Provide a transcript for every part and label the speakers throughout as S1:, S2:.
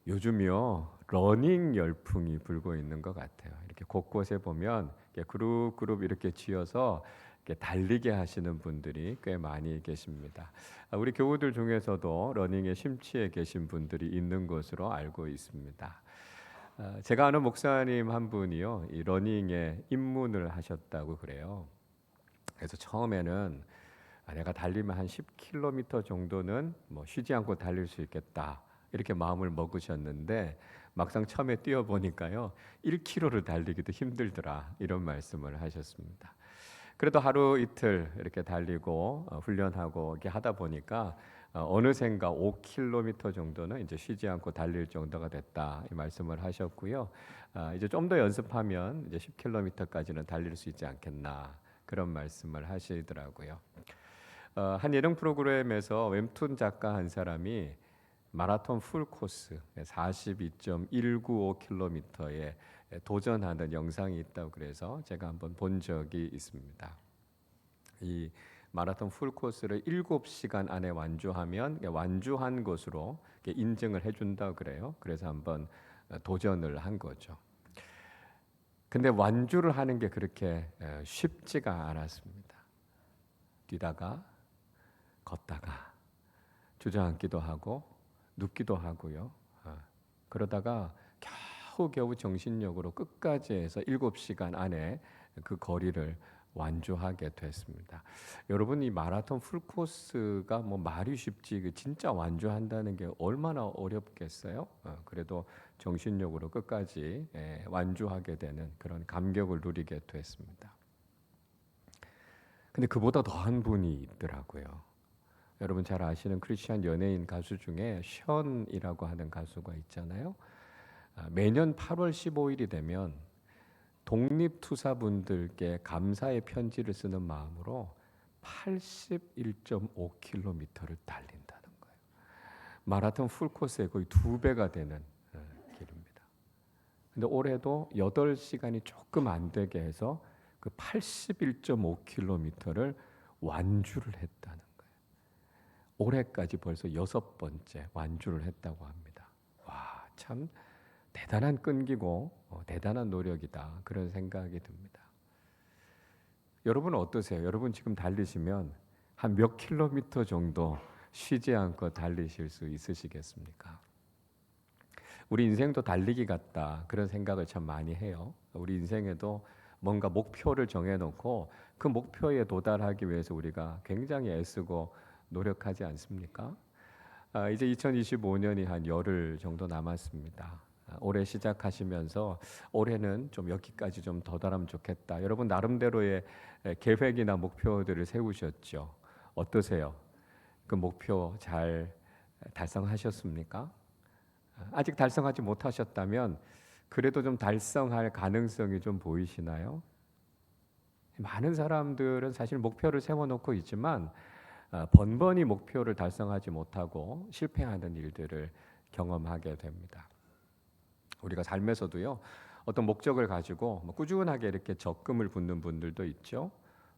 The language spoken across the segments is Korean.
S1: 요즘이요 러닝 열풍이 불고 있는 것 같아요. 이렇게 곳곳에 보면 이렇게 그룹 이렇게 지어서 이렇게 달리게 하시는 분들이 꽤 많이 계십니다. 우리 교우들 중에서도 러닝에 심취해 계신 분들이 있는 것으로 알고 있습니다. 제가 아는 목사님 한 분이요 이 러닝에 입문을 하셨다고 그래요. 그래서 처음에는 내가 달리면 한 10km 정도는 뭐 쉬지 않고 달릴 수 있겠다 이렇게 마음을 먹으셨는데 막상 처음에 뛰어 보니까요 1km를 달리기도 힘들더라 이런 말씀을 하셨습니다. 그래도 하루 이틀 이렇게 달리고 훈련하고 이렇게 하다 보니까 어느샌가 5km 정도는 이제 쉬지 않고 달릴 정도가 됐다 이 말씀을 하셨고요. 이제 좀 더 연습하면 이제 10km까지는 달릴 수 있지 않겠나 그런 말씀을 하시더라고요. 한 예능 프로그램에서 웹툰 작가 한 사람이 마라톤 풀 코스 42.195km에 도전하는 영상이 있다고 그래서 제가 한번 본 적이 있습니다. 이 마라톤 풀 코스를 7시간 안에 완주하면 완주한 것으로 인증을 해준다고 그래요. 그래서 한번 도전을 한 거죠. 근데 완주를 하는 게 그렇게 쉽지가 않았습니다. 뛰다가 걷다가 주저앉기도 하고 눕기도 하고요. 그러다가 겨우겨우 정신력으로 끝까지 해서 7시간 안에 그 거리를 완주하게 됐습니다. 여러분 이 마라톤 풀코스가 뭐 말이 쉽지 진짜 완주한다는 게 얼마나 어렵겠어요? 그래도 정신력으로 끝까지 완주하게 되는 그런 감격을 누리게 됐습니다. 근데 그보다 더한 분이 있더라고요. 여러분 잘 아시는 크리스찬 연예인 가수 중에 션이라고 하는 가수가 있잖아요. 매년 8월 15일이 되면 독립투사분들께 감사의 편지를 쓰는 마음으로 81.5km를 달린다는 거예요. 마라톤 풀코스의 거의 2배가 되는 길입니다. 근데 올해도 8시간이 조금 안 되게 해서 그 81.5km를 완주를 했다는 거예요. 올해까지 벌써 6번째 완주를 했다고 합니다. 와, 참 대단한 끈기고 대단한 노력이다 그런 생각이 듭니다. 여러분은 어떠세요? 여러분 지금 달리시면 한 몇 킬로미터 정도 쉬지 않고 달리실 수 있으시겠습니까? 우리 인생도 달리기 같다 그런 생각을 참 많이 해요. 우리 인생에도 뭔가 목표를 정해놓고 그 목표에 도달하기 위해서 우리가 굉장히 애쓰고 노력하지 않습니까? 이제 2025년이 한 열흘 정도 남았습니다. 올해 시작하시면서 올해는 좀 여기까지 좀 도달하면 좋겠다. 여러분 나름대로의 계획이나 목표들을 세우셨죠. 어떠세요? 그 목표 잘 달성하셨습니까? 아직 달성하지 못하셨다면 그래도 좀 달성할 가능성이 좀 보이시나요? 많은 사람들은 사실 목표를 세워놓고 있지만 번번이 목표를 달성하지 못하고 실패하는 일들을 경험하게 됩니다. 우리가 삶에서도요 어떤 목적을 가지고 꾸준하게 이렇게 적금을 붓는 분들도 있죠.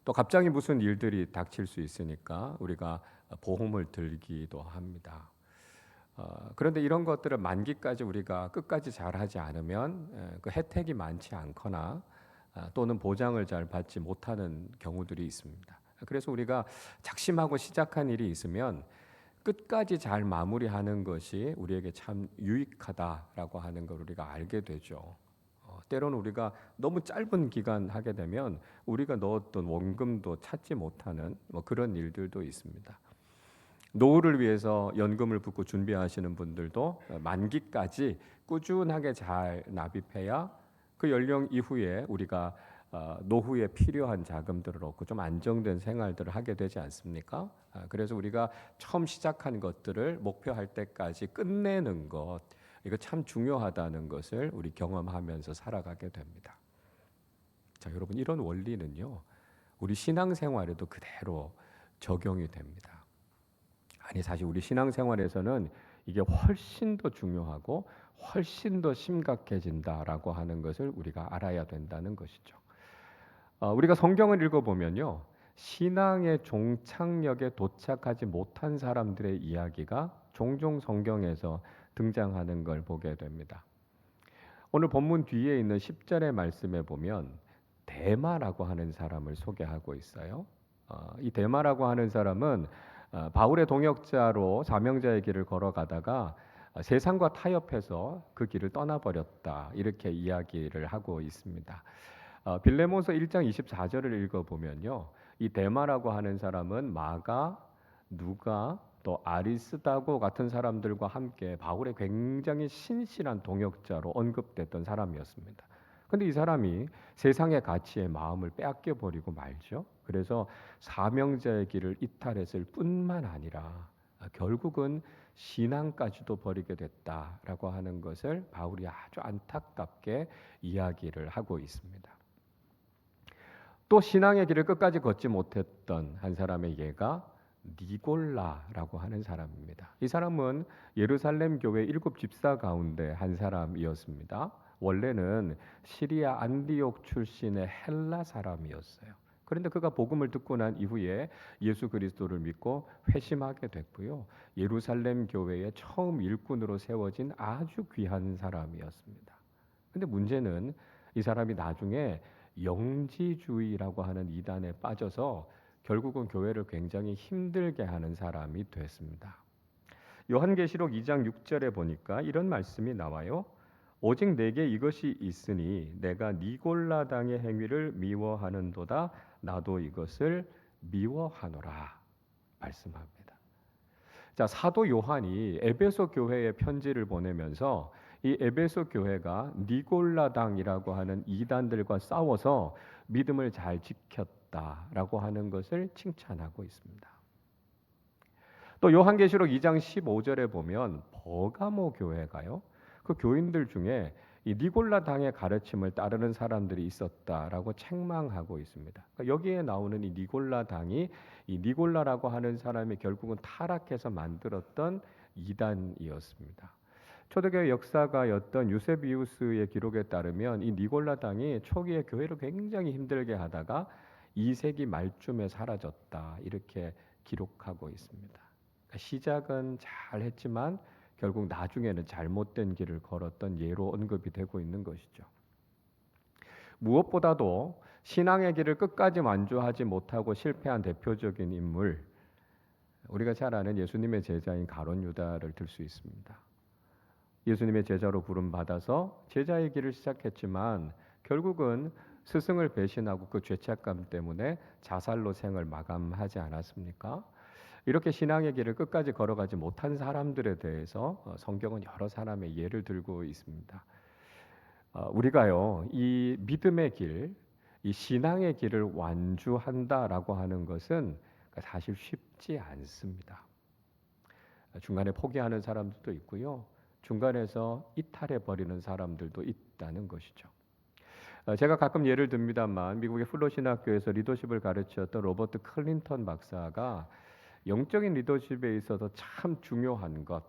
S1: 또 갑자기 무슨 일들이 닥칠 수 있으니까 우리가 보험을 들기도 합니다. 그런데 이런 것들을 만기까지 우리가 끝까지 잘하지 않으면 그 혜택이 많지 않거나 또는 보장을 잘 받지 못하는 경우들이 있습니다. 그래서 우리가 작심하고 시작한 일이 있으면 끝까지 잘 마무리하는 것이 우리에게 참 유익하다라고 하는 걸 우리가 알게 되죠. 때로는 우리가 너무 짧은 기간 하게 되면 우리가 넣었던 원금도 찾지 못하는 그런 일들도 있습니다. 노후를 위해서 연금을 붓고 준비하시는 분들도 만기까지 꾸준하게 잘 납입해야 그 연령 이후에 우리가 노후에 필요한 자금들을 얻고 좀 안정된 생활들을 하게 되지 않습니까? 그래서 우리가 처음 시작한 것들을 목표할 때까지 끝내는 것 이거 참 중요하다는 것을 우리 경험하면서 살아가게 됩니다. 자, 여러분 이런 원리는요 우리 신앙생활에도 그대로 적용이 됩니다. 아니 사실 우리 신앙생활에서는 이게 훨씬 더 중요하고 훨씬 더 심각해진다라고 하는 것을 우리가 알아야 된다는 것이죠. 우리가 성경을 읽어보면요 신앙의 종착역에 도착하지 못한 사람들의 이야기가 종종 성경에서 등장하는 걸 보게 됩니다. 오늘 본문 뒤에 있는 10절의 말씀에 보면 데마라고 하는 사람을 소개하고 있어요. 이 데마라고 하는 사람은 바울의 동역자로 사명자의 길을 걸어가다가 세상과 타협해서 그 길을 떠나버렸다, 이렇게 이야기를 하고 있습니다. 빌레몬서 1장 24절을 읽어보면요, 이 데마라고 하는 사람은 마가, 누가, 또 아리스다고 같은 사람들과 함께 바울의 굉장히 신실한 동역자로 언급됐던 사람이었습니다. 근데 이 사람이 세상의 가치에 마음을 빼앗겨 버리고 말죠. 그래서 사명자의 길을 이탈했을 뿐만 아니라 결국은 신앙까지도 버리게 됐다라고 하는 것을 바울이 아주 안타깝게 이야기를 하고 있습니다. 또 신앙의 길을 끝까지 걷지 못했던 한 사람의 예가 니골라라고 하는 사람입니다. 이 사람은 예루살렘 교회 7 집사 가운데 한 사람이었습니다. 원래는 시리아 안디옥 출신의 헬라 사람이었어요. 그런데 그가 복음을 듣고 난 이후에 예수 그리스도를 믿고 회심하게 됐고요, 예루살렘 교회의 처음 일꾼으로 세워진 아주 귀한 사람이었습니다. 근데 문제는 이 사람이 나중에 영지주의라고 하는 이단에 빠져서 결국은 교회를 굉장히 힘들게 하는 사람이 됐습니다. 요한계시록 2장 6절에 보니까 이런 말씀이 나와요. 오직 내게 이것이 있으니 내가 니골라 당의 행위를 미워하는도다. 나도 이것을 미워하노라 말씀합니다. 자, 사도 요한이 에베소 교회에 편지를 보내면서 이 에베소 교회가 니골라당이라고 하는 이단들과 싸워서 믿음을 잘 지켰다라고 하는 것을 칭찬하고 있습니다. 또 요한계시록 2장 15절에 보면 버가모 교회가요, 그 교인들 중에 이 니골라당의 가르침을 따르는 사람들이 있었다라고 책망하고 있습니다. 그러니까 여기에 나오는 이 니골라당이 이 니골라라고 하는 사람이 결국은 타락해서 만들었던 이단이었습니다. 초대교회 역사가였던 유세비우스의 기록에 따르면 이 니골라당이 초기에 교회를 굉장히 힘들게 하다가 2세기 말쯤에 사라졌다, 이렇게 기록하고 있습니다. 그러니까 시작은 잘했지만 결국 나중에는 잘못된 길을 걸었던 예로 언급이 되고 있는 것이죠. 무엇보다도 신앙의 길을 끝까지 완주하지 못하고 실패한 대표적인 인물, 우리가 잘 아는 예수님의 제자인 가룟 유다를 들 수 있습니다. 예수님의 제자로 부름받아서 제자의 길을 시작했지만 결국은 스승을 배신하고 그 죄책감 때문에 자살로 생을 마감하지 않았습니까? 이렇게 신앙의 길을 끝까지 걸어가지 못한 사람들에 대해서 성경은 여러 사람의 예를 들고 있습니다. 우리가요, 이 믿음의 길, 이 신앙의 길을 완주한다라고 하는 것은 사실 쉽지 않습니다. 중간에 포기하는 사람들도 있고요, 중간에서 이탈해 버리는 사람들도 있다는 것이죠. 제가 가끔 예를 듭니다만 미국의 플로신학교에서 리더십을 가르쳤던 로버트 클린턴 박사가 영적인 리더십에 있어서 참 중요한 것,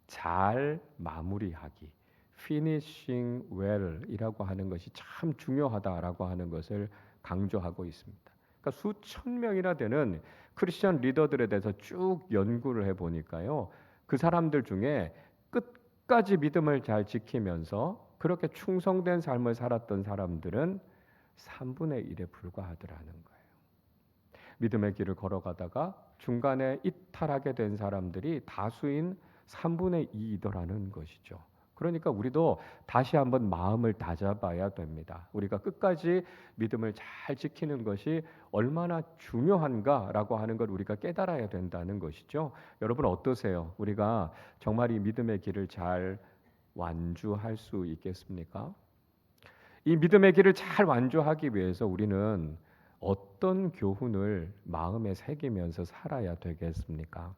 S1: 잘 마무리하기, finishing well이라고 하는 것이 참 중요하다라고 하는 것을 강조하고 있습니다. 그러니까 수천 명이나 되는 크리스천 리더들에 대해서 쭉 연구를 해보니까요, 그 사람들 중에 끝까지 믿음을 잘 지키면서 그렇게 충성된 삶을 살았던 사람들은 3분의 1에 불과하더라는 거예요. 믿음의 길을 걸어가다가 중간에 이탈하게 된 사람들이 다수인 3분의 2이더라는 것이죠. 그러니까 우리도 다시 한번 마음을 다잡아야 됩니다. 우리가 끝까지 믿음을 잘 지키는 것이 얼마나 중요한가라고 하는 걸 우리가 깨달아야 된다는 것이죠. 여러분 어떠세요? 우리가 정말 이 믿음의 길을 잘 완주할 수 있겠습니까? 이 믿음의 길을 잘 완주하기 위해서 우리는 어떤 교훈을 마음에 새기면서 살아야 되겠습니까?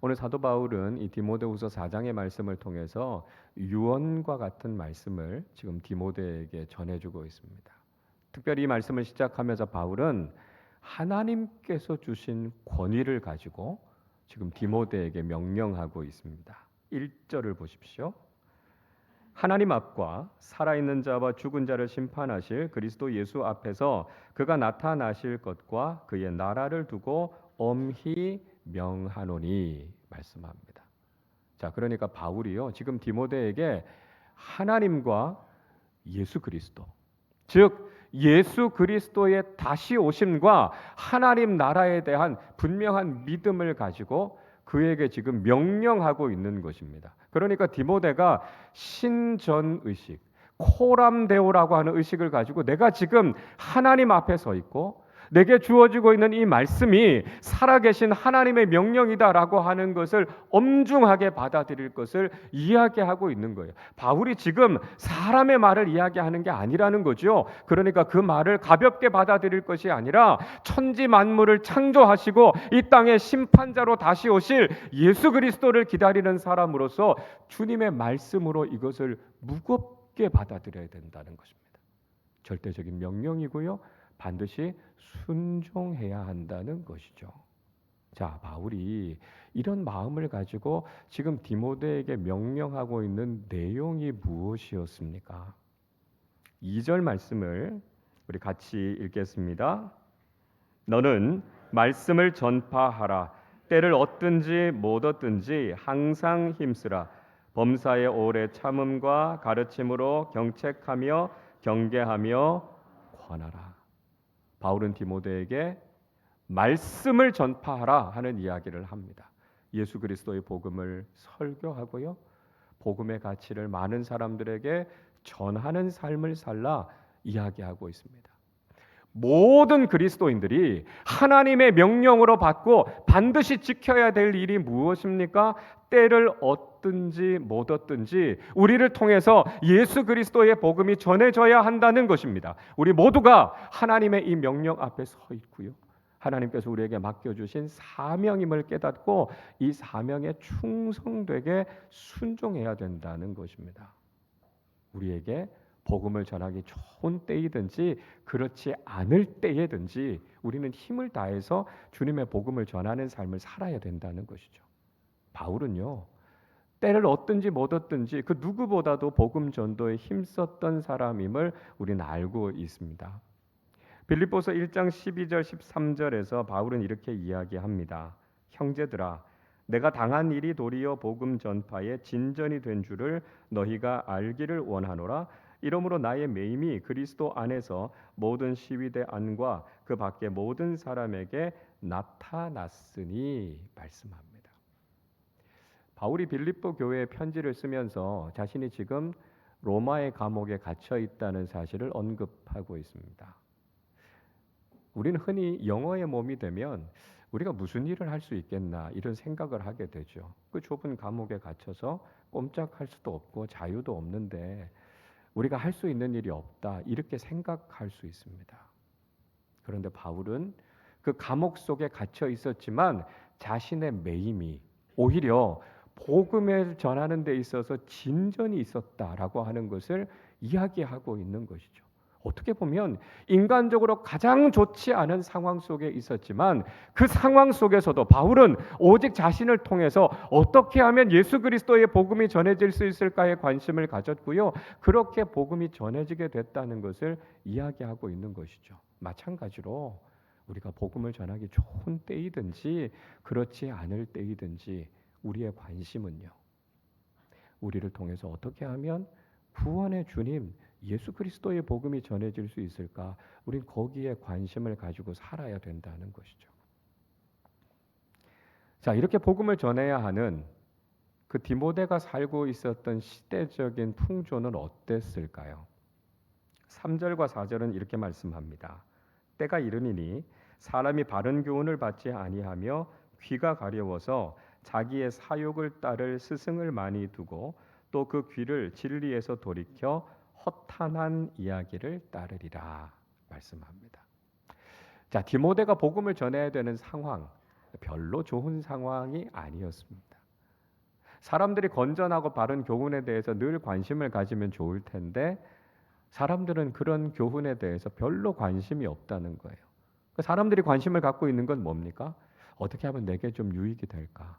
S1: 오늘 사도 바울은 이 디모데후서 4장의 말씀을 통해서 유언과 같은 말씀을 지금 디모데에게 전해주고 있습니다. 특별히 이 말씀을 시작하면서 바울은 하나님께서 주신 권위를 가지고 지금 디모데에게 명령하고 있습니다. 1절을 보십시오. 하나님 앞과 살아있는 자와 죽은 자를 심판하실 그리스도 예수 앞에서 그가 나타나실 것과 그의 나라를 두고 엄히 명하노니 말씀합니다. 자, 그러니까 바울이요, 지금 디모데에게 하나님과 예수 그리스도, 즉 예수 그리스도의 다시 오심과 하나님 나라에 대한 분명한 믿음을 가지고 그에게 지금 명령하고 있는 것입니다. 그러니까 디모데가 신전 의식, 코람데오라고 하는 의식을 가지고 내가 지금 하나님 앞에 서 있고 내게 주어지고 있는 이 말씀이 살아계신 하나님의 명령이다라고 하는 것을 엄중하게 받아들일 것을 이야기하고 있는 거예요. 바울이 지금 사람의 말을 이야기하는 게 아니라는 거죠. 그러니까 그 말을 가볍게 받아들일 것이 아니라 천지 만물을 창조하시고 이 땅의 심판자로 다시 오실 예수 그리스도를 기다리는 사람으로서 주님의 말씀으로 이것을 무겁게 받아들여야 된다는 것입니다. 절대적인 명령이고요, 반드시 순종해야 한다는 것이죠. 자, 바울이 이런 마음을 가지고 지금 디모데에게 명령하고 있는 내용이 무엇이었습니까? 2절 말씀을 우리 같이 읽겠습니다. 너는 말씀을 전파하라. 때를 얻든지 못 얻든지 항상 힘쓰라. 범사에 오래 참음과 가르침으로 경책하며 경계하며 권하라. 바울은 디모데에게 말씀을 전파하라 하는 이야기를 합니다. 예수 그리스도의 복음을 설교하고요, 복음의 가치를 많은 사람들에게 전하는 삶을 살라 이야기하고 있습니다. 모든 그리스도인들이 하나님의 명령으로 받고 반드시 지켜야 될 일이 무엇입니까? 때를 얻든지 못 얻든지 우리를 통해서 예수 그리스도의 복음이 전해져야 한다는 것입니다. 우리 모두가 하나님의 이 명령 앞에 서 있고요, 하나님께서 우리에게 맡겨주신 사명임을 깨닫고 이 사명에 충성되게 순종해야 된다는 것입니다. 우리에게 복음을 전하기 좋은 때이든지 그렇지 않을 때에든지 우리는 힘을 다해서 주님의 복음을 전하는 삶을 살아야 된다는 것이죠. 바울은요, 때를 얻든지 못 얻든지 그 누구보다도 복음 전도에 힘썼던 사람임을 우리는 알고 있습니다. 빌립보서 1장 12절 13절에서 바울은 이렇게 이야기합니다. 형제들아, 내가 당한 일이 도리어 복음 전파의 진전이 된 줄을 너희가 알기를 원하노라. 이러므로 나의 매임이 그리스도 안에서 모든 시위대 안과 그 밖의 모든 사람에게 나타났으니 말씀합니다. 바울이 빌립보 교회에 편지를 쓰면서 자신이 지금 로마의 감옥에 갇혀 있다는 사실을 언급하고 있습니다. 우리는 흔히 영어의 몸이 되면 우리가 무슨 일을 할 수 있겠나 이런 생각을 하게 되죠. 그 좁은 감옥에 갇혀서 꼼짝할 수도 없고 자유도 없는데 우리가 할 수 있는 일이 없다 이렇게 생각할 수 있습니다. 그런데 바울은 그 감옥 속에 갇혀 있었지만 자신의 매임이 오히려 복음을 전하는 데 있어서 진전이 있었다라고 하는 것을 이야기하고 있는 것이죠. 어떻게 보면 인간적으로 가장 좋지 않은 상황 속에 있었지만 그 상황 속에서도 바울은 오직 자신을 통해서 어떻게 하면 예수 그리스도의 복음이 전해질 수 있을까에 관심을 가졌고요, 그렇게 복음이 전해지게 됐다는 것을 이야기하고 있는 것이죠. 마찬가지로 우리가 복음을 전하기 좋은 때이든지 그렇지 않을 때이든지 우리의 관심은요, 우리를 통해서 어떻게 하면 구원의 주님 예수 그리스도의 복음이 전해질 수 있을까? 우린 거기에 관심을 가지고 살아야 된다는 것이죠. 자, 이렇게 복음을 전해야 하는 그 디모데가 살고 있었던 시대적인 풍조는 어땠을까요? 3절과 4절은 이렇게 말씀합니다. 때가 이르니니 사람이 바른 교훈을 받지 아니하며 귀가 가려워서 자기의 사욕을 따를 스승을 많이 두고 또 그 귀를 진리에서 돌이켜 허탄한 이야기를 따르리라 말씀합니다. 자, 디모데가 복음을 전해야 되는 상황, 별로 좋은 상황이 아니었습니다. 사람들이 건전하고 바른 교훈에 대해서 늘 관심을 가지면 좋을 텐데 사람들은 그런 교훈에 대해서 별로 관심이 없다는 거예요. 사람들이 관심을 갖고 있는 건 뭡니까? 어떻게 하면 내게 좀 유익이 될까?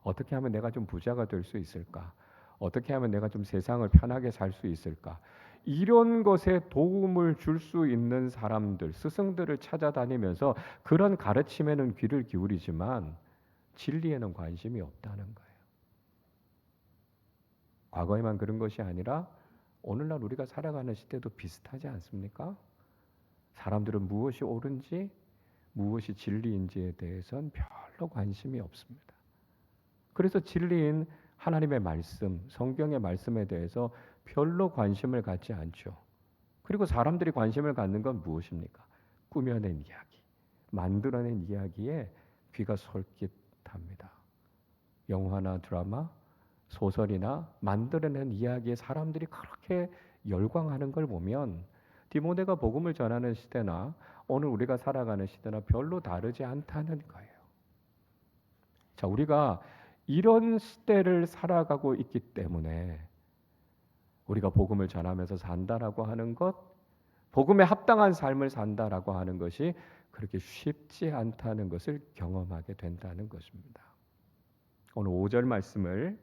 S1: 어떻게 하면 내가 좀 부자가 될 수 있을까? 어떻게 하면 내가 좀 세상을 편하게 살 수 있을까? 이런 것에 도움을 줄 수 있는 사람들, 스승들을 찾아다니면서 그런 가르침에는 귀를 기울이지만 진리에는 관심이 없다는 거예요. 과거에만 그런 것이 아니라 오늘날 우리가 살아가는 시대도 비슷하지 않습니까? 사람들은 무엇이 옳은지 무엇이 진리인지에 대해서는 별로 관심이 없습니다. 그래서 진리인 하나님의 말씀, 성경의 말씀에 대해서 별로 관심을 갖지 않죠. 그리고 사람들이 관심을 갖는 건 무엇입니까? 꾸며낸 이야기, 만들어낸 이야기에 귀가 솔깃합니다. 영화나 드라마, 소설이나 만들어낸 이야기에 사람들이 그렇게 열광하는 걸 보면 디모데가 복음을 전하는 시대나 오늘 우리가 살아가는 시대나 별로 다르지 않다는 거예요. 자, 우리가 이런 시대를 살아가고 있기 때문에 우리가 복음을 전하면서 산다라고 하는 것, 복음에 합당한 삶을 산다라고 하는 것이 그렇게 쉽지 않다는 것을 경험하게 된다는 것입니다. 오늘 5절 말씀을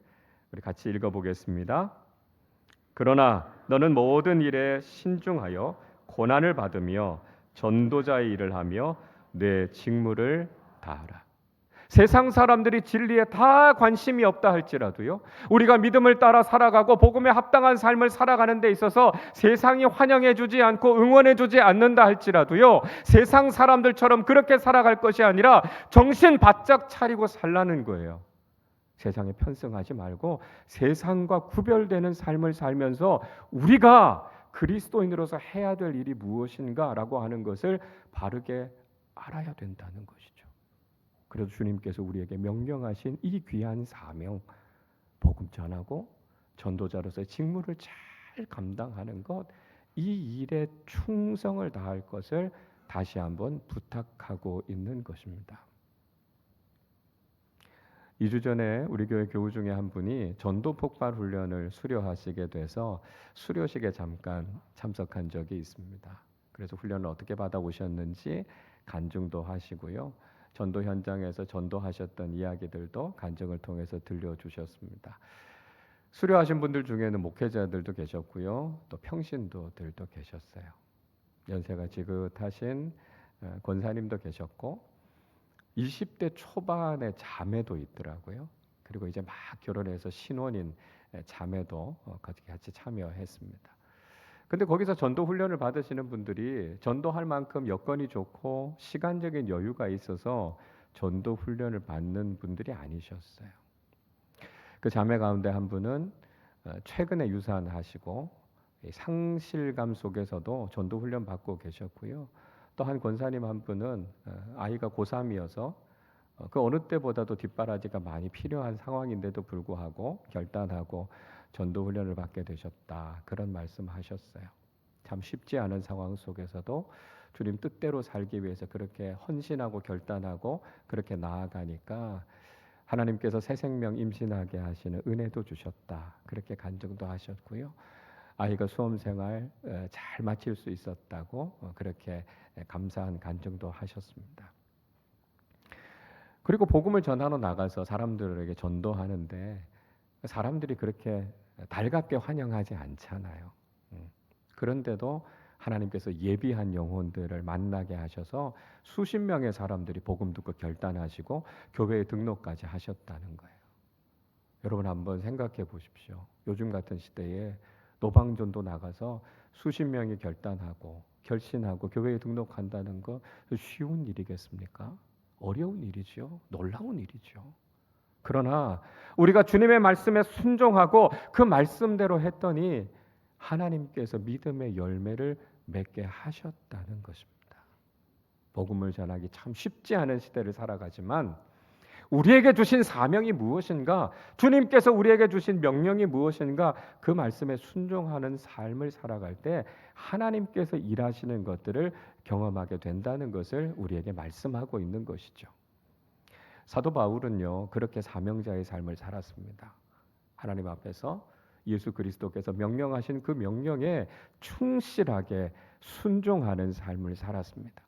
S1: 우리 같이 읽어보겠습니다. 그러나 너는 모든 일에 신중하여 고난을 받으며 전도자의 일을 하며 내 직무를 다하라. 세상 사람들이 진리에 다 관심이 없다 할지라도요, 우리가 믿음을 따라 살아가고 복음에 합당한 삶을 살아가는 데 있어서 세상이 환영해 주지 않고 응원해 주지 않는다 할지라도요, 세상 사람들처럼 그렇게 살아갈 것이 아니라 정신 바짝 차리고 살라는 거예요. 세상에 편승하지 말고 세상과 구별되는 삶을 살면서 우리가 그리스도인으로서 해야 될 일이 무엇인가라고 하는 것을 바르게 알아야 된다는 것이죠. 그래서 주님께서 우리에게 명령하신 이 귀한 사명, 복음 전하고 전도자로서의 직무를 잘 감당하는 것, 이 일에 충성을 다할 것을 다시 한번 부탁하고 있는 것입니다. 2주 전에 우리 교회 교우 중에 한 분이 전도 폭발 훈련을 수료하시게 돼서 수료식에 잠깐 참석한 적이 있습니다. 그래서 훈련을 어떻게 받아오셨는지 간증도 하시고요. 전도 현장에서 전도하셨던 이야기들도 간증을 통해서 들려주셨습니다. 수료하신 분들 중에는 목회자들도 계셨고요. 또 평신도들도 계셨어요. 연세가 지긋하신 권사님도 계셨고 20대 초반의 자매도 있더라고요. 그리고 이제 막 결혼해서 신혼인 자매도 같이 참여했습니다. 근데 거기서 전도 훈련을 받으시는 분들이 전도할 만큼 여건이 좋고 시간적인 여유가 있어서 전도 훈련을 받는 분들이 아니셨어요. 그 자매 가운데 한 분은 최근에 유산하시고 상실감 속에서도 전도 훈련 받고 계셨고요. 또 한 권사님 한 분은 아이가 고3이어서 그 어느 때보다도 뒷바라지가 많이 필요한 상황인데도 불구하고 결단하고 전도 훈련을 받게 되셨다. 그런 말씀하셨어요. 참 쉽지 않은 상황 속에서도 주님 뜻대로 살기 위해서 그렇게 헌신하고 결단하고 그렇게 나아가니까 하나님께서 새 생명 임신하게 하시는 은혜도 주셨다. 그렇게 간증도 하셨고요. 아이가 수험생활 잘 마칠 수 있었다고 그렇게 감사한 간증도 하셨습니다. 그리고 복음을 전하러 나가서 사람들에게 전도하는데 사람들이 그렇게 달갑게 환영하지 않잖아요. 그런데도 하나님께서 예비한 영혼들을 만나게 하셔서 수십 명의 사람들이 복음 듣고 결단하시고 교회에 등록까지 하셨다는 거예요. 여러분 한번 생각해 보십시오. 요즘 같은 시대에 노방전도 나가서 수십 명이 결단하고 결신하고 교회에 등록한다는 거 쉬운 일이겠습니까? 어려운 일이죠. 놀라운 일이죠. 그러나 우리가 주님의 말씀에 순종하고 그 말씀대로 했더니 하나님께서 믿음의 열매를 맺게 하셨다는 것입니다. 복음을 전하기 참 쉽지 않은 시대를 살아가지만 우리에게 주신 사명이 무엇인가? 주님께서 우리에게 주신 명령이 무엇인가? 그 말씀에 순종하는 삶을 살아갈 때 하나님께서 일하시는 것들을 경험하게 된다는 것을 우리에게 말씀하고 있는 것이죠. 사도 바울은요, 그렇게 사명자의 삶을 살았습니다. 하나님 앞에서 예수 그리스도께서 명령하신 그 명령에 충실하게 순종하는 삶을 살았습니다.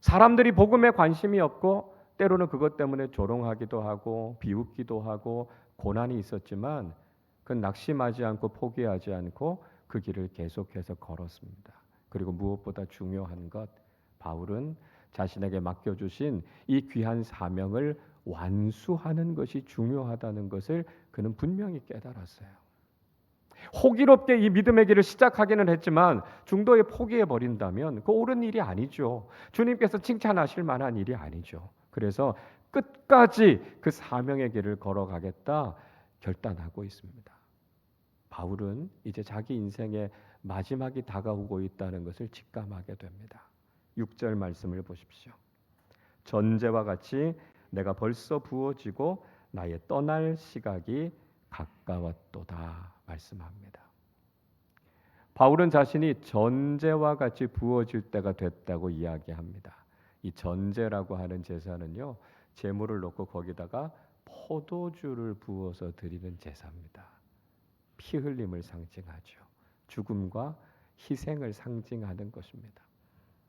S1: 사람들이 복음에 관심이 없고 때로는 그것 때문에 조롱하기도 하고 비웃기도 하고 고난이 있었지만 그건 낙심하지 않고 포기하지 않고 그 길을 계속해서 걸었습니다. 그리고 무엇보다 중요한 것, 바울은 자신에게 맡겨주신 이 귀한 사명을 완수하는 것이 중요하다는 것을 그는 분명히 깨달았어요. 호기롭게 이 믿음의 길을 시작하기는 했지만 중도에 포기해 버린다면 그 옳은 일이 아니죠. 주님께서 칭찬하실 만한 일이 아니죠. 그래서 끝까지 그 사명의 길을 걸어가겠다 결단하고 있습니다. 바울은 이제 자기 인생의 마지막이 다가오고 있다는 것을 직감하게 됩니다. 6절 말씀을 보십시오. 전제와 같이 내가 벌써 부어지고 나의 떠날 시각이 가까웠도다 말씀합니다. 바울은 자신이 전제와 같이 부어질 때가 됐다고 이야기합니다. 이 전제라고 하는 제사는요, 제물을 놓고 거기다가 포도주를 부어서 드리는 제사입니다. 피 흘림을 상징하죠. 죽음과 희생을 상징하는 것입니다.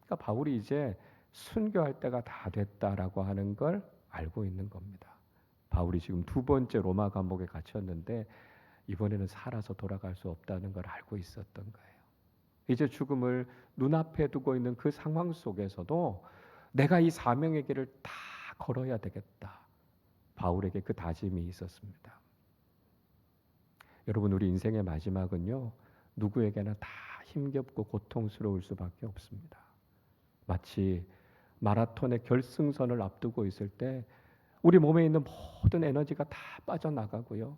S1: 그러니까 바울이 이제 순교할 때가 다 됐다라고 하는 걸 알고 있는 겁니다. 바울이 지금 두 번째 로마 감옥에 갇혔는데 이번에는 살아서 돌아갈 수 없다는 걸 알고 있었던 거예요. 이제 죽음을 눈앞에 두고 있는 그 상황 속에서도 내가 이 사명의 길을 다 걸어야 되겠다. 바울에게 그 다짐이 있었습니다. 여러분, 우리 인생의 마지막은요, 누구에게나 다 힘겹고 고통스러울 수밖에 없습니다. 마치 마라톤의 결승선을 앞두고 있을 때 우리 몸에 있는 모든 에너지가 다 빠져나가고요.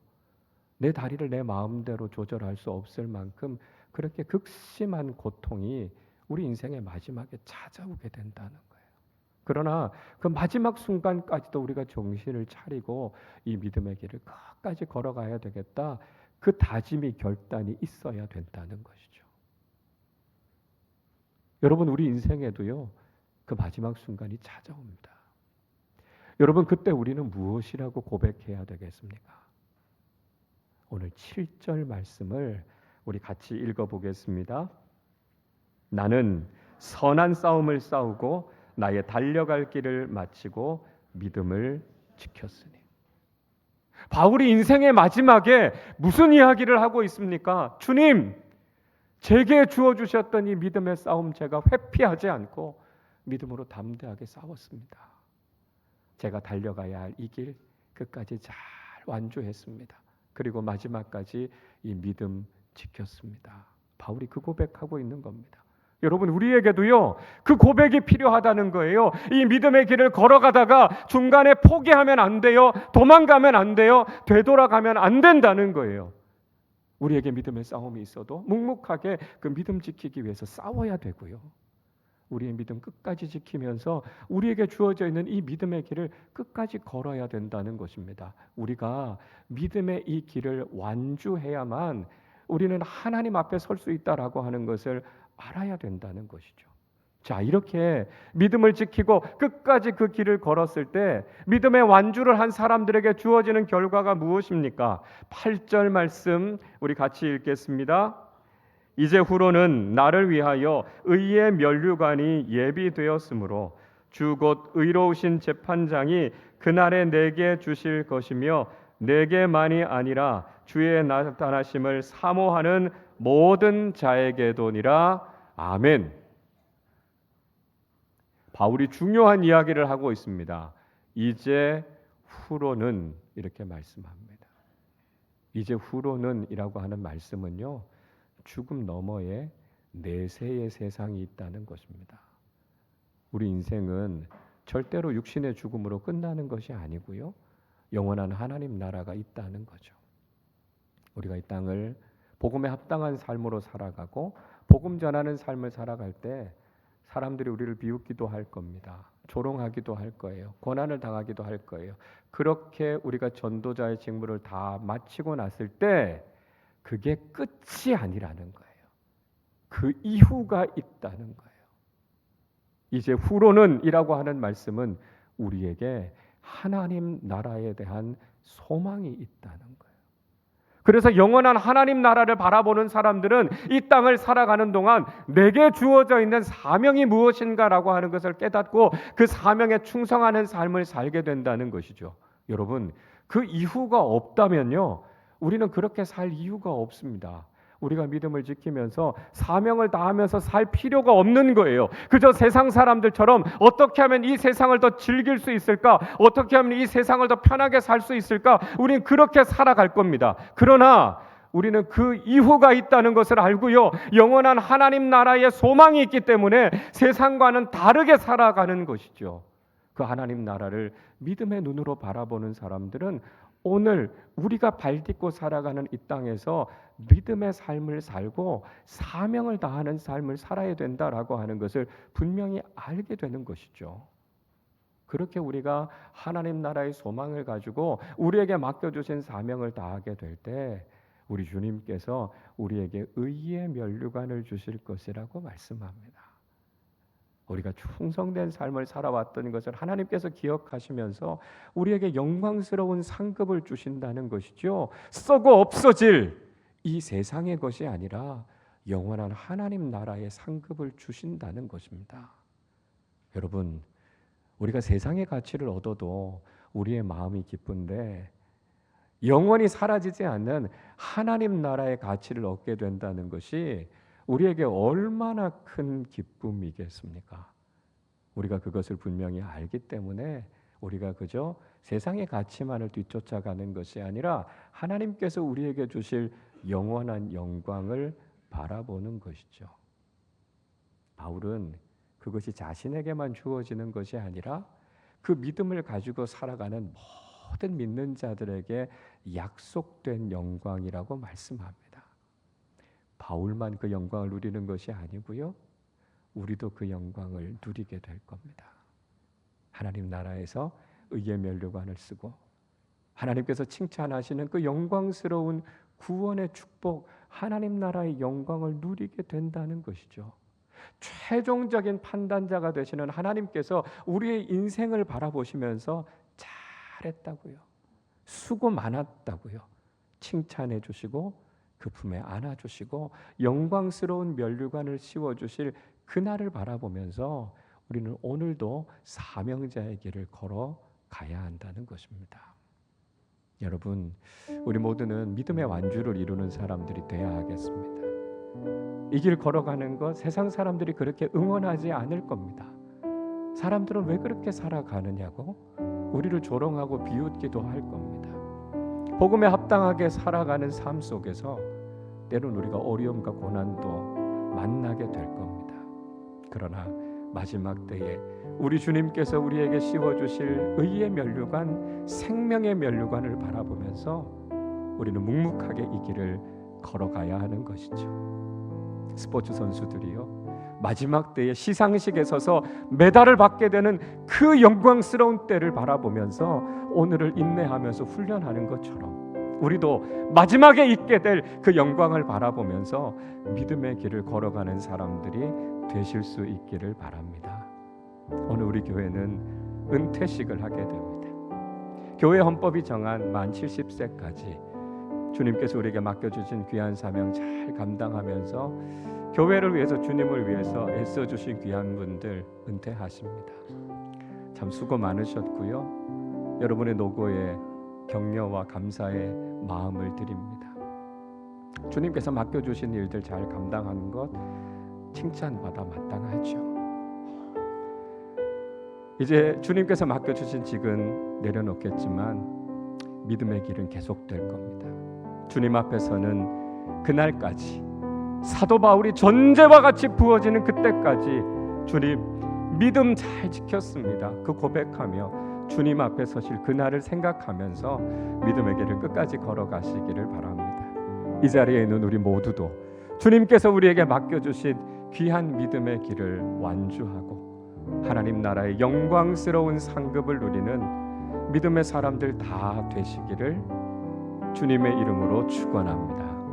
S1: 내 다리를 내 마음대로 조절할 수 없을 만큼 그렇게 극심한 고통이 우리 인생의 마지막에 찾아오게 된다는 거예요. 그러나 그 마지막 순간까지도 우리가 정신을 차리고 이 믿음의 길을 끝까지 걸어가야 되겠다. 그 다짐이 결단이 있어야 된다는 것이죠. 여러분, 우리 인생에도요, 그 마지막 순간이 찾아옵니다. 여러분, 그때 우리는 무엇이라고 고백해야 되겠습니까? 오늘 7절 말씀을 우리 같이 읽어보겠습니다. 나는 선한 싸움을 싸우고 나의 달려갈 길을 마치고 믿음을 지켰으니. 바울이 인생의 마지막에 무슨 이야기를 하고 있습니까? 주님, 제게 주어주셨던 이 믿음의 싸움 제가 회피하지 않고 믿음으로 담대하게 싸웠습니다. 제가 달려가야 할 이 길 끝까지 잘 완주했습니다. 그리고 마지막까지 이 믿음 지켰습니다. 바울이 그 고백하고 있는 겁니다. 여러분, 우리에게도요, 그 고백이 필요하다는 거예요. 이 믿음의 길을 걸어가다가 중간에 포기하면 안 돼요. 도망가면 안 돼요. 되돌아가면 안 된다는 거예요. 우리에게 믿음의 싸움이 있어도 묵묵하게 그 믿음 지키기 위해서 싸워야 되고요. 우리의 믿음 끝까지 지키면서 우리에게 주어져 있는 이 믿음의 길을 끝까지 걸어야 된다는 것입니다. 우리가 믿음의 이 길을 완주해야만 우리는 하나님 앞에 설 수 있다라고 하는 것을 알아야 된다는 것이죠. 자, 이렇게 믿음을 지키고 끝까지 그 길을 걸었을 때 믿음의 완주를 한 사람들에게 주어지는 결과가 무엇입니까? 8절 말씀 우리 같이 읽겠습니다. 이제 후로는 나를 위하여 의의 면류관이 예비되었으므로 주 곧 의로우신 재판장이 그날에 내게 주실 것이며 내게만이 아니라 주의 나타나심을 사모하는 모든 자에게도니라. 아멘. 바울이 중요한 이야기를 하고 있습니다. 이제 후로는 이렇게 말씀합니다. 이제 후로는 이라고 하는 말씀은요, 죽음 너머에 내세의 세상이 있다는 것입니다. 우리 인생은 절대로 육신의 죽음으로 끝나는 것이 아니고요, 영원한 하나님 나라가 있다는 거죠. 우리가 이 땅을 복음에 합당한 삶으로 살아가고 복음 전하는 삶을 살아갈 때 사람들이 우리를 비웃기도 할 겁니다. 조롱하기도 할 거예요. 고난을 당하기도 할 거예요. 그렇게 우리가 전도자의 직무를 다 마치고 났을 때 그게 끝이 아니라는 거예요. 그 이후가 있다는 거예요. 이제 후로는 이라고 하는 말씀은 우리에게 하나님 나라에 대한 소망이 있다는 거예요. 그래서 영원한 하나님 나라를 바라보는 사람들은 이 땅을 살아가는 동안 내게 주어져 있는 사명이 무엇인가라고 하는 것을 깨닫고 그 사명에 충성하는 삶을 살게 된다는 것이죠. 여러분, 그 이후가 없다면요, 우리는 그렇게 살 이유가 없습니다. 우리가 믿음을 지키면서 사명을 다하면서 살 필요가 없는 거예요. 그저 세상 사람들처럼 어떻게 하면 이 세상을 더 즐길 수 있을까? 어떻게 하면 이 세상을 더 편하게 살 수 있을까? 우리는 그렇게 살아갈 겁니다. 그러나 우리는 그 이후가 있다는 것을 알고요. 영원한 하나님 나라의 소망이 있기 때문에 세상과는 다르게 살아가는 것이죠. 그 하나님 나라를 믿음의 눈으로 바라보는 사람들은 오늘 우리가 발딛고 살아가는 이 땅에서 믿음의 삶을 살고 사명을 다하는 삶을 살아야 된다라고 하는 것을 분명히 알게 되는 것이죠. 그렇게 우리가 하나님 나라의 소망을 가지고 우리에게 맡겨주신 사명을 다하게 될 때 우리 주님께서 우리에게 의의 면류관을 주실 것이라고 말씀합니다. 우리가 충성된 삶을 살아왔던 것을 하나님께서 기억하시면서 우리에게 영광스러운 상급을 주신다는 것이죠. 썩어 없어질 이 세상의 것이 아니라 영원한 하나님 나라의 상급을 주신다는 것입니다. 여러분, 우리가 세상의 가치를 얻어도 우리의 마음이 기쁜데 영원히 사라지지 않는 하나님 나라의 가치를 얻게 된다는 것이 우리에게 얼마나 큰 기쁨이겠습니까? 우리가 그것을 분명히 알기 때문에 우리가 그저 세상의 가치만을 뒤쫓아가는 것이 아니라 하나님께서 우리에게 주실 영원한 영광을 바라보는 것이죠. 바울은 그것이 자신에게만 주어지는 것이 아니라 그 믿음을 가지고 살아가는 모든 믿는 자들에게 약속된 영광이라고 말씀합니다. 바울만 그 영광을 누리는 것이 아니고요. 우리도 그 영광을 누리게 될 겁니다. 하나님 나라에서 의의 면류관을 쓰고 하나님께서 칭찬하시는 그 영광스러운 구원의 축복, 하나님 나라의 영광을 누리게 된다는 것이죠. 최종적인 판단자가 되시는 하나님께서 우리의 인생을 바라보시면서 잘했다고요, 수고 많았다고요 칭찬해 주시고 그 품에 안아주시고 영광스러운 면류관을 씌워주실 그날을 바라보면서 우리는 오늘도 사명자의 길을 걸어가야 한다는 것입니다. 여러분, 우리 모두는 믿음의 완주를 이루는 사람들이 되어야 하겠습니다. 이 길 걸어가는 것 세상 사람들이 그렇게 응원하지 않을 겁니다. 사람들은 왜 그렇게 살아가느냐고 우리를 조롱하고 비웃기도 할 겁니다. 복음에 합당하게 살아가는 삶 속에서 때론 우리가 어려움과 고난도 만나게 될 겁니다. 그러나 마지막 때에 우리 주님께서 우리에게 씌워주실 의의 면류관, 생명의 면류관을 바라보면서 우리는 묵묵하게 이 길을 걸어가야 하는 것이죠. 스포츠 선수들이요, 마지막 때에 시상식에 서서 메달을 받게 되는 그 영광스러운 때를 바라보면서 오늘을 인내하면서 훈련하는 것처럼 우리도 마지막에 있게 될 그 영광을 바라보면서 믿음의 길을 걸어가는 사람들이 되실 수 있기를 바랍니다. 오늘 우리 교회는 은퇴식을 하게 됩니다. 교회 헌법이 정한 만 70세까지 주님께서 우리에게 맡겨주신 귀한 사명 잘 감당하면서 교회를 위해서, 주님을 위해서 애써주신 귀한 분들 은퇴하십니다. 참 수고 많으셨고요. 여러분의 노고에 격려와 감사의 마음을 드립니다. 주님께서 맡겨주신 일들 잘 감당하는 것 칭찬받아 마땅하죠. 이제 주님께서 맡겨주신 직은 내려놓겠지만 믿음의 길은 계속될 겁니다. 주님 앞에서는 그날까지, 사도 바울이 존재와 같이 부어지는 그때까지 주님 믿음 잘 지켰습니다. 그 고백하며 주님 앞에 서실 그날을 생각하면서 믿음의 길을 끝까지 걸어가시기를 바랍니다. 이 자리에 있는 우리 모두도 주님께서 우리에게 맡겨주신 귀한 믿음의 길을 완주하고 하나님 나라의 영광스러운 상급을 누리는 믿음의 사람들 다 되시기를 주님의 이름으로 축원합니다.